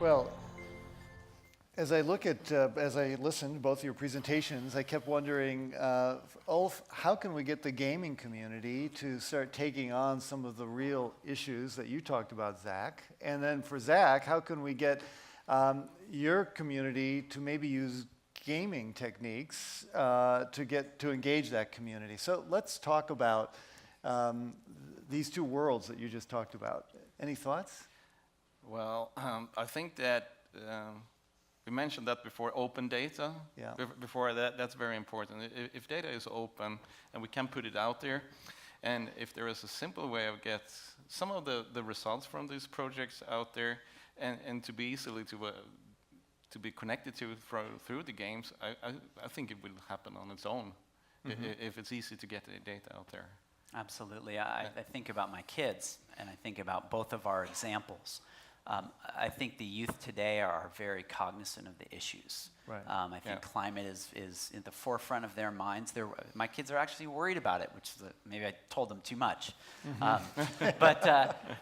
Well, as I listened to both of your presentations, I kept wondering, Ulf, how can we get the gaming community to start taking on some of the real issues that you talked about, Zach? And then for Zach, how can we get your community to maybe use gaming techniques to engage that community? So let's talk about these two worlds that you just talked about. Any thoughts? Well, I think that we mentioned that before, open data. Yeah. Before that, that's very important. If data is open and we can put it out there, and if there is a simple way of get some of the results from these projects out there, and to be easily to be connected to through the games, I think it will happen on its own if it's easy to get the data out there. Absolutely. I think about my kids, and I think about both of our examples. I think the youth today are very cognizant of the issues. Right. I think climate is in the forefront of their minds. My kids are actually worried about it, which maybe I told them too much.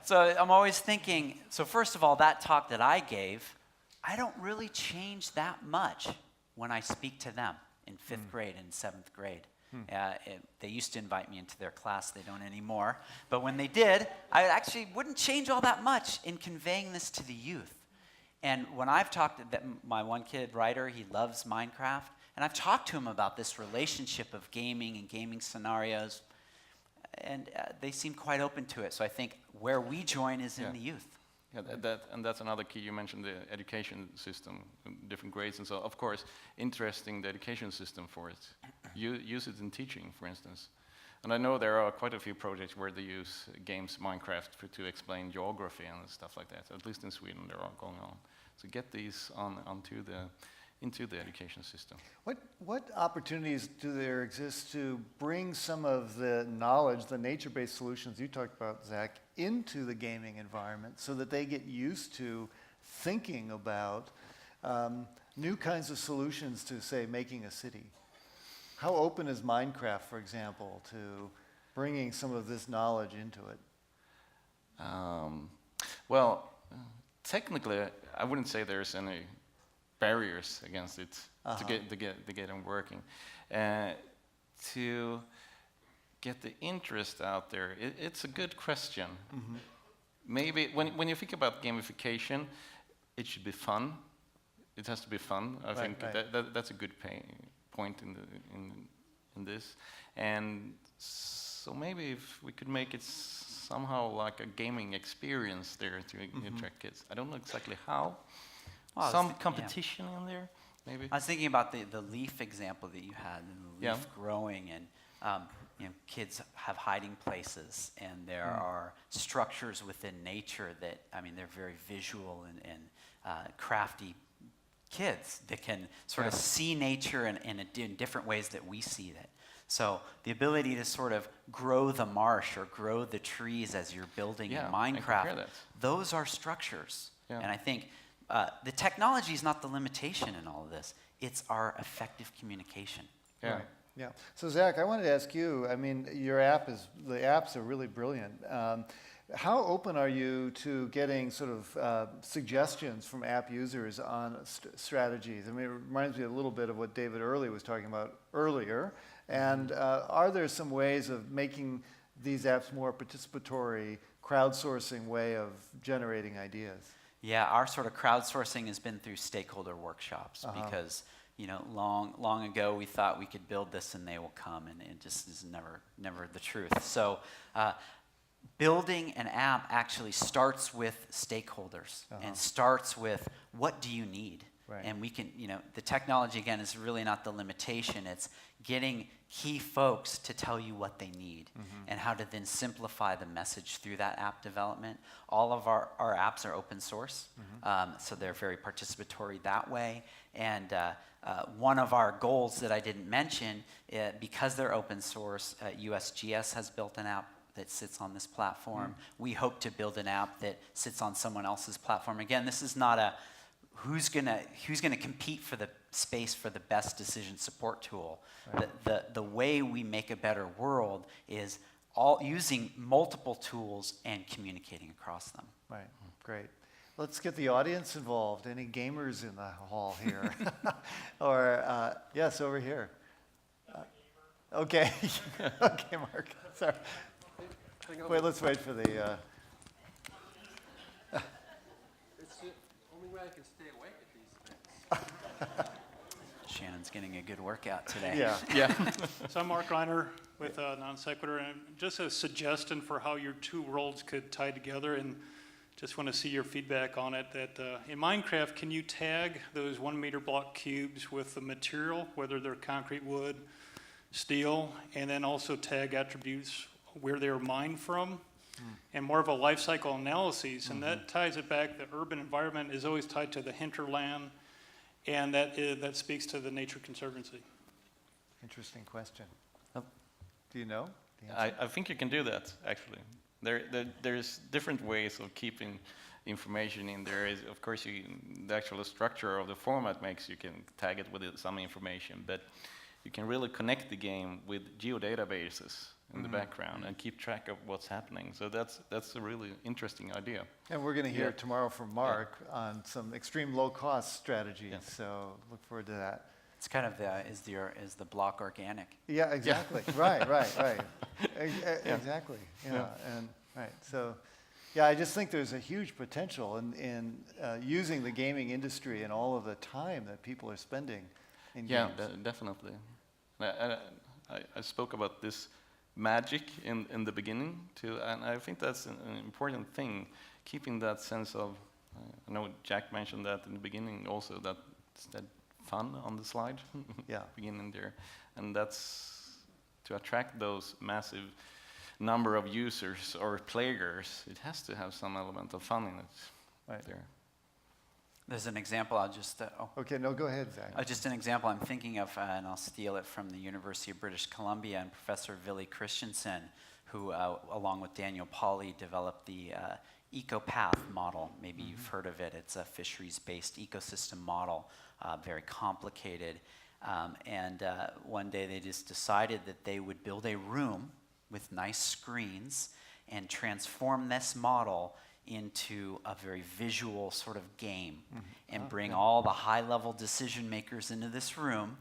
So I'm always thinking, so first of all, that talk that I gave, I don't really change that much when I speak to them in 5th grade and 7th grade. They used to invite me into their class. They don't anymore. But when they did, I actually wouldn't change all that much in conveying this to the youth. And when I've talked to my one kid, Ryder, he loves Minecraft, and I've talked to him about this relationship of gaming and gaming scenarios, and they seem quite open to it. So I think where we join is in the youth. Yeah, and that's another key. You mentioned the education system, different grades, and so of course, interesting the education system for it. Use it in teaching, for instance. And I know there are quite a few projects where they use games, Minecraft, to explain geography and stuff like that. At least in Sweden, they're all going on. So get these into the education system. What opportunities do there exist to bring some of the knowledge, the nature-based solutions you talked about, Zach, into the gaming environment so that they get used to thinking about new kinds of solutions to, say, making a city? How open is Minecraft, for example, to bringing some of this knowledge into it? Well, technically, I wouldn't say there's any barriers against it to get them working. To get the interest out there, it's a good question. Maybe when you think about gamification, it should be fun. It has to be fun. I think that's a good point in this. And so maybe if we could make it somehow like a gaming experience there to attract kids. I don't know exactly how. Well, some competition in there, maybe. I was thinking about the leaf example that you had, and the leaf growing, and kids have hiding places, and there are structures within nature that, they're very visual and crafty kids that can sort of see nature in different ways that we see it. So the ability to sort of grow the marsh or grow the trees as you're building in Minecraft, those are structures. Yeah. And I think the technology is not the limitation in all of this. It's our effective communication. Yeah. Right. Yeah. So Zach, I wanted to ask you, the apps are really brilliant. How open are you to getting sort of suggestions from app users on strategies? It reminds me a little bit of what David Early was talking about earlier. And are there some ways of making these apps more participatory, crowdsourcing way of generating ideas? Yeah, our sort of crowdsourcing has been through stakeholder workshops because long ago we thought we could build this and they will come, and it just is never the truth. So building an app actually starts with stakeholders and starts with what do you need? Right. And we can, the technology again is really not the limitation. It's getting key folks to tell you what they need and how to then simplify the message through that app development. All of our apps are open source, so they're very participatory that way. And one of our goals that I didn't mention, because they're open source, USGS has built an app that sits on this platform. We hope to build an app that sits on someone else's platform. Again, this is not a who's gonna compete for the space for the best decision support tool. Right. The way we make a better world is all using multiple tools and communicating across them. Right. Great. let's get the audience involved. Any gamers in the hall here? Or, yes, over here. Okay. Okay, Mark. Sorry. Wait, let's wait for the... It's the only way I can stay awake at these events. Shannon's getting a good workout today. Yeah. Yeah. So I'm Mark Reiner with Non Sequitur, and just a suggestion for how your two worlds could tie together, and just want to see your feedback on it. That in Minecraft, can you tag those 1 meter block cubes with the material, whether they're concrete, wood, steel, and then also tag attributes where they were mined from, and more of a life cycle analysis, and that ties it back. The urban environment is always tied to the hinterland, and that speaks to the Nature Conservancy. Interesting question. Do you know the answer? I think you can do that, actually. There's different ways of keeping information in there. Is, of course, the actual structure of the format makes you can tag it with some information, but you can really connect the game with geodatabases in the background and keep track of what's happening. So that's a really interesting idea. And we're going to hear Yeah. tomorrow from Mark on some extreme low-cost strategies. Yeah. So look forward to that. It's kind of is the block organic? Yeah, exactly. Right. Exactly. Yeah. And right. So, yeah, I just think there's a huge potential in using the gaming industry and all of the time that people are spending in Yeah, games. definitely. I spoke about this magic in the beginning too, and I think that's an important thing, keeping that sense of. I know Jack mentioned that in the beginning also, that fun on the slide. Yeah. Beginning there, and that's to attract those massive number of users or players. It has to have some element of fun in it. Right. There. There's an example I'll just, Okay, no, go ahead, Zach. just an example I'm thinking of, and I'll steal it from the University of British Columbia and Professor Ville Christensen, who, along with Daniel Pauly, developed the EcoPath model. Maybe you've heard of it. It's a fisheries-based ecosystem model, very complicated. And one day they just decided that they would build a room with nice screens and transform this model into a very visual sort of game, and bring all the high-level decision makers into this room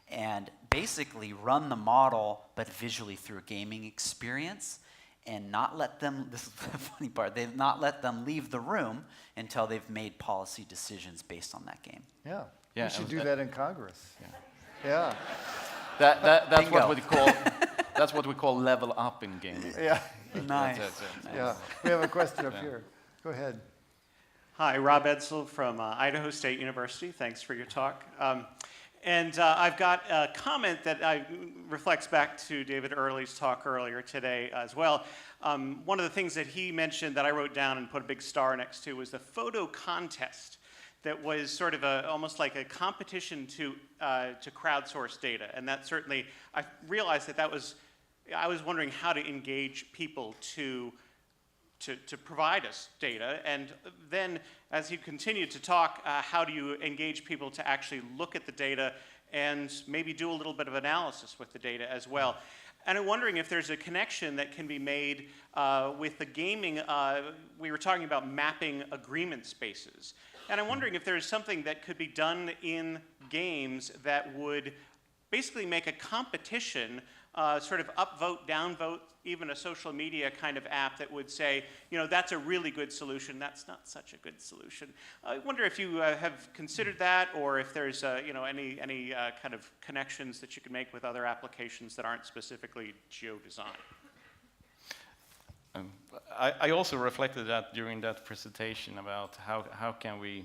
and basically run the model, but visually through a gaming experience, and not let them, this is the funny part, they've not let them leave the room until they've made policy decisions based on that game. Yeah. Yeah, We should and do that- that in Congress. Yeah. That's Bingo. what we call that's what we call level up in gaming. Yeah. Nice. That's it. Yeah. We have a question up here. Go ahead. Hi, Rob Edsel from Idaho State University. Thanks for your talk. I've got a comment that reflects back to David Early's talk earlier today as well. One of the things that he mentioned that I wrote down and put a big star next to was the photo contest that was sort of almost like a competition to crowdsource data. And that certainly, I realized I was wondering how to engage people to provide us data, and then as he continued to talk, how do you engage people to actually look at the data and maybe do a little bit of analysis with the data as well. And I'm wondering if there's a connection that can be made with the gaming. We were talking about mapping agreement spaces, and I'm wondering if there's something that could be done in games that would basically make a competition, sort of upvote, downvote, even a social media kind of app that would say, that's a really good solution, that's not such a good solution. I wonder if you have considered that, or if there's any kind of connections that you can make with other applications that aren't specifically geodesign. I also reflected that during that presentation about how can we,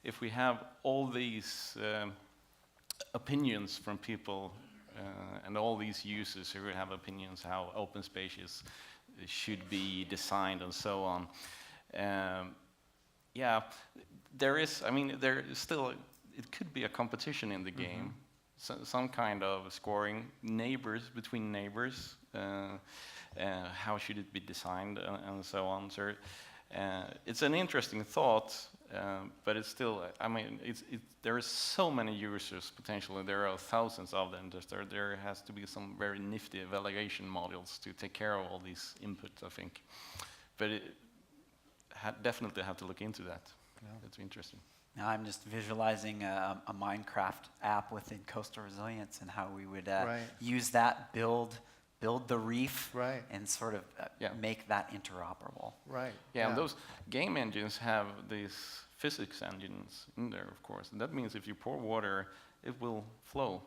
if we have all these opinions from people and all these users who have opinions how open spaces should be designed and so on. Yeah, there is still, it could be a competition in the game, some kind of scoring, between neighbors, how should it be designed and so on. So it's an interesting thought, but it's still, there are so many users potentially. There are thousands of them. There has to be some very nifty evaluation models to take care of all these inputs, I think. But it definitely have to look into that. It's interesting. Now I'm just visualizing a Minecraft app within coastal resilience and how we would Right. use that, build the reef, Right. and sort of Yeah. make that interoperable. Right. Yeah, and those game engines have these physics engines in there, of course. And that means if you pour water, it will flow.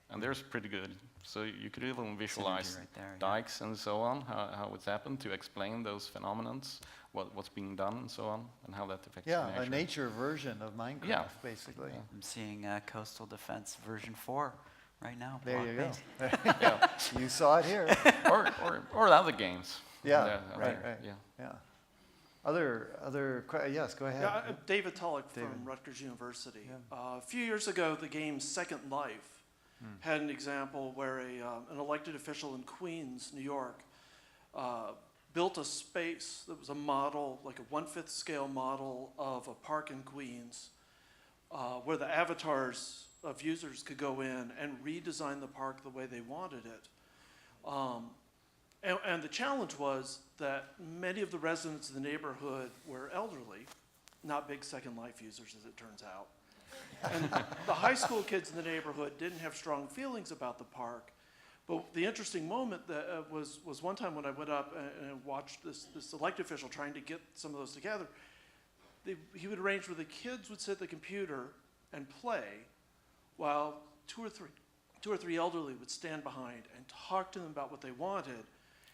And they're pretty good. So you could even visualize right there, yeah. dikes and so on, how it's happened, to explain those phenomenons, what's being done and so on, and how that affects Yeah, nature. a nature version of Minecraft, Yeah. basically. Yeah. I'm seeing Coastal Defense version 4 right now. There you go. block-based. Yeah. You saw it here. or other games. Yeah, I right, think, right. Yeah. Yeah. Yes, go ahead. Yeah, I'm David Tulloch David. from Rutgers University. Yeah. A few years ago, the game Second Life had an example where an elected official in Queens, New York, built a space that was a model, like a 1/5 scale model of a park in Queens, where the avatars of users could go in and redesign the park the way they wanted it. And the challenge was that many of the residents of the neighborhood were elderly, not big Second Life users, as it turns out. And the high school kids in the neighborhood didn't have strong feelings about the park. But the interesting moment that was one time when I went up and watched this elected official trying to get some of those together. He would arrange where the kids would sit at the computer and play, while two or three elderly would stand behind and talk to them about what they wanted.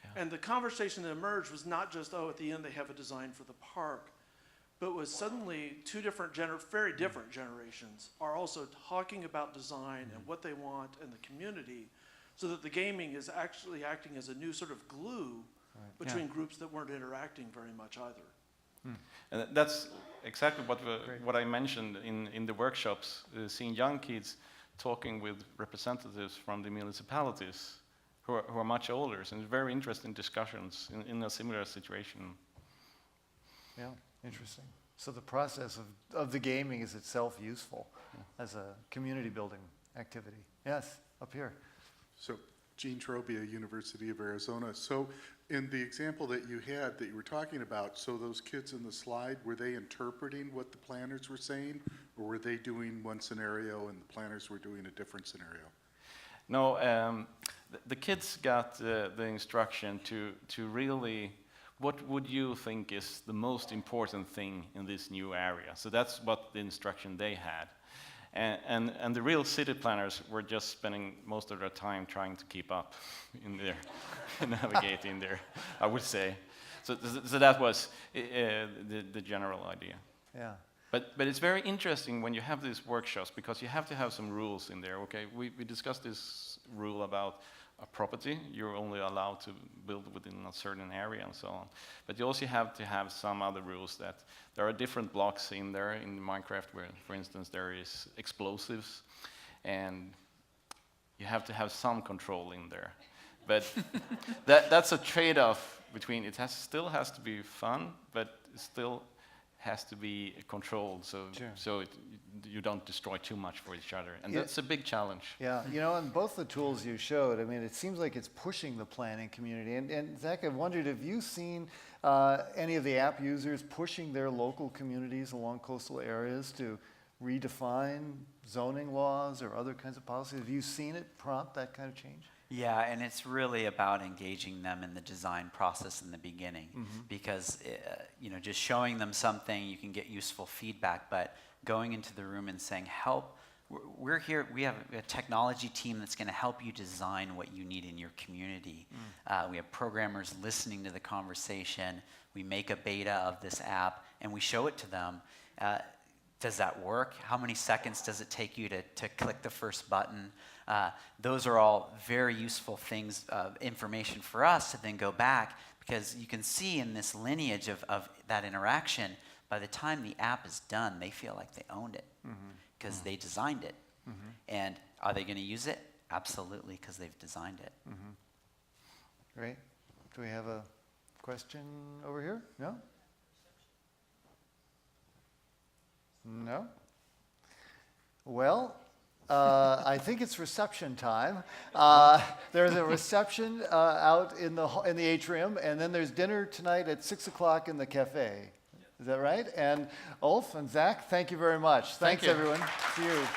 Yeah. And the conversation that emerged was not just, at the end they have a design for the park, but was suddenly two different, very different generations are also talking about design and what they want and the community, so that the gaming is actually acting as a new sort of glue between groups that weren't interacting very much either. And that's exactly what I mentioned in the workshops, seeing young kids talking with representatives from the municipalities who are much older, and very interesting discussions in a similar situation. Yeah, interesting. So the process of the gaming is itself useful as a community building activity. Yes, up here. So, Gene Trobia, University of Arizona. So, in the example that you had that you were talking about, so those kids in the slide, were they interpreting what the planners were saying, or were they doing one scenario and the planners were doing a different scenario? No, the kids got the instruction to really, what would you think is the most important thing in this new area? So that's what the instruction they had. And the real city planners were just spending most of their time trying to keep up in there, navigating there, I would say. So that was the general idea. Yeah. But it's very interesting when you have these workshops, because you have to have some rules in there. Okay, we discussed this rule about a property. You're only allowed to build within a certain area and so on. But you also have to have some other rules, that there are different blocks in there in Minecraft where, for instance, there is explosives, and you have to have some control in there. But that's a trade-off between, still has to be fun, but it still has to be controlled, so you don't destroy too much for each other, and that's a big challenge. Yeah, and both the tools you showed, I mean, it seems like it's pushing the planning community. And Zach, I've wondered, have you seen any of the app users pushing their local communities along coastal areas to redefine zoning laws or other kinds of policies? Have you seen it prompt that kind of change? Yeah, and it's really about engaging them in the design process in the beginning, because just showing them something, you can get useful feedback, but going into the room and saying, we're here, we have a technology team that's going to help you design what you need in your community. We have programmers listening to the conversation. We make a beta of this app, and we show it to them. Does that work? How many seconds does it take you to click the first button? Those are all very useful things, information for us to then go back, because you can see in this lineage of that interaction, by the time the app is done, they feel like they owned it because they designed it. And are they going to use it? Absolutely, because they've designed it. Great. Do we have a question over here? No? No? Well, I think it's reception time. There's a reception out in the atrium, and then there's dinner tonight at 6 o'clock in the cafe. Is that right? And Ulf and Zach, thank you very much. Thank Thanks, you. everyone. See you.